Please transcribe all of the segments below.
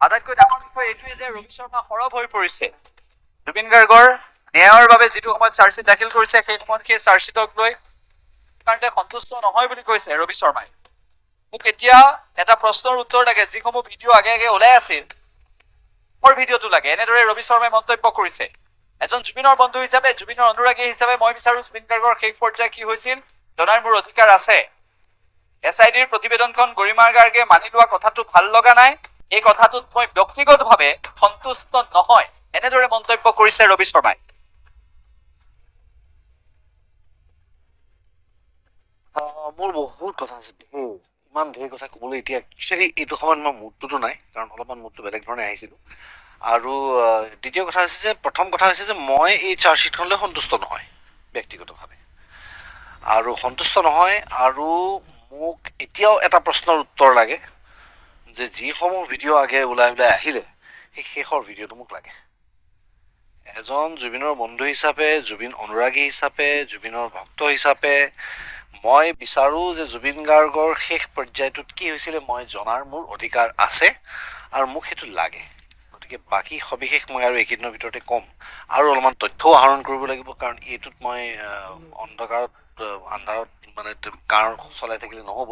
আটাইতকৈ ডাঙৰ বিষয় এইটোৱে যে ৰবি শৰ্মা সৰব হৈ পৰিছে। জুবিন গাৰ্গৰ ন্যায়ৰ বাবে যিটো সময়ত চাৰ্জশ্বিট দাখিল কৰিছে সেই সময়ত সেই চাৰ্জশ্বিটক লৈ কাৰণে সন্তুষ্ট নহয় বুলি কৈছে ৰবি শৰ্মাই। মোক এতিয়া এটা প্ৰশ্নৰ উত্তৰ লাগে, যিসমূহ ভিডিঅ' আগে আগে ওলাই আছিল ভিডিঅ'টো লাগে, এনেদৰে ৰবি শৰ্মাই মন্তব্য কৰিছে। এজন জুবিনৰ বন্ধু হিচাপে, জুবিনৰ অনুৰাগী হিচাপে মই বিচাৰো জুবিন গাৰ্গৰ শেষ পৰ্যায় কি হৈছিল জনাৰ মোৰ অধিকাৰ আছে। SIDৰ প্ৰতিবেদনখন গৰিমাৰ গাৰ্গে মানি লোৱা কথাটো ভাল লগা নাই, এই কথাটোত মই ব্যক্তিগতভাৱে সন্তুষ্ট নহয়, এনেদৰে মন্তব্য কৰিছে ৰবি শৰ্মাই। মোৰ বহুত কথা আছে, ইমান ধেৰ কথা ক'বলৈ এতিয়া একচুৱেলি এইটো সময়ত মই মুডটোতো নাই, কাৰণ অলপমান মুডটো বেলেগ ধৰণে আহিছিলো। আৰু দ্বিতীয় কথা হৈছে যে প্ৰথম কথা হৈছে যে মই এই চাৰ্জশ্বিটখনলৈ সন্তুষ্ট নহয় ব্যক্তিগতভাৱে, আৰু সন্তুষ্ট নহয়। আৰু মোক এতিয়াও এটা প্ৰশ্নৰ উত্তৰ লাগে যে যিসমূহ ভিডিঅ' আগে ওলাই আহিলে সেই শেষৰ ভিডিঅ'টো মোক লাগে। এজন জুবিনৰ বন্ধু হিচাপে, জুবিন অনুৰাগী হিচাপে, জুবিনৰ ভক্ত হিচাপে মই বিচাৰো যে জুবিন গাৰ্গৰ শেষ পৰ্যায়টোত কি হৈছিলে মই জনাৰ মোৰ অধিকাৰ আছে, আৰু মোক সেইটো লাগে। গতিকে বাকী সবিশেষ মই আৰু এইকেইদিনৰ ভিতৰতে ক'ম, আৰু অলপমান তথ্যও আহৰণ কৰিব লাগিব, কাৰণ এইটোত মই আন্ধাৰত মানে কাৰ চলাই থাকিলে নহ'ব।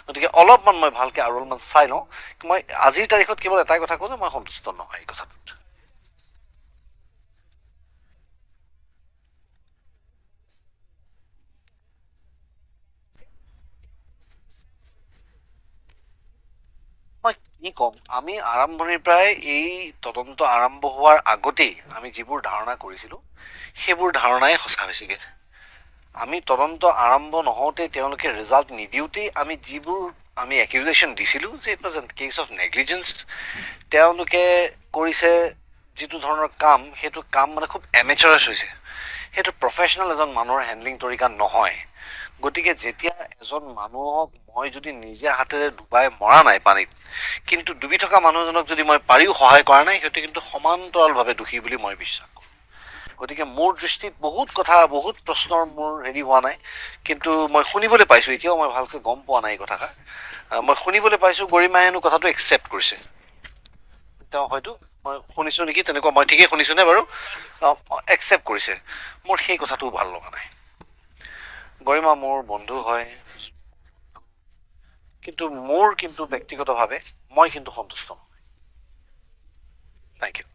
গতিকে অলপমান মই ভালকে আৰু অলপমান চাই লওঁ। মই আজিৰ তাৰিখত কেৱল এটাই কথা কওঁ যে মই সন্তুষ্ট নহয় এই কথাটোত। মই কি ক'ম, আমি আৰম্ভণিৰ পৰাই এই তদন্ত আৰম্ভ হোৱাৰ আগতেই আমি যিবোৰ ধাৰণা কৰিছিলো সেইবোৰ ধাৰণাই সঁচা হৈছেগে। আমি তদন্ত আৰম্ভ নহওঁতেই, তেওঁলোকে ৰিজাল্ট নিদিওঁতেই আমি যিবোৰ একিউজেশ্যন দিছিলোঁ যে it was a case of negligence, তেওঁলোকে কৰিছে যিটো ধৰণৰ কাম, সেইটো কাম মানে খুব এমেচাৰাছ হৈছে, সেইটো প্ৰফেচনেল এজন মানুহৰ হেণ্ডলিং তৰিকা নহয়। গতিকে যেতিয়া এজন মানুহক মই যদি নিজে হাতেৰে ডুবাই মৰা নাই পানীত, কিন্তু ডুবি থকা মানুহজনক যদি মই পাৰিও সহায় কৰা নাই, সেইটো কিন্তু সমান্তৰালভাৱে দোষী বুলি মই বিশ্বাস কৰোঁ। গতিকে মোৰ দৃষ্টিত বহুত কথা, বহুত প্ৰশ্নৰ মোৰ হেৰি হোৱা নাই, কিন্তু মই শুনিবলৈ পাইছোঁ, এতিয়াও মই ভালকৈ গম পোৱা নাই এই কথাষাৰ, মই শুনিবলৈ পাইছোঁ গৰিমাই হেনো কথাটো একচেপ্ট কৰিছে। তেওঁ হয়তো, মই শুনিছোঁ নেকি তেনেকুৱা, মই ঠিকেই শুনিছোঁ নে বাৰু? একচেপ্ট কৰিছে। মোৰ সেই কথাটো ভাল লগা নাই। গৰিমা মোৰ বন্ধু হয়, কিন্তু মোৰ কিন্তু ব্যক্তিগতভাৱে মই কিন্তু সন্তুষ্ট নহয়। Thank U.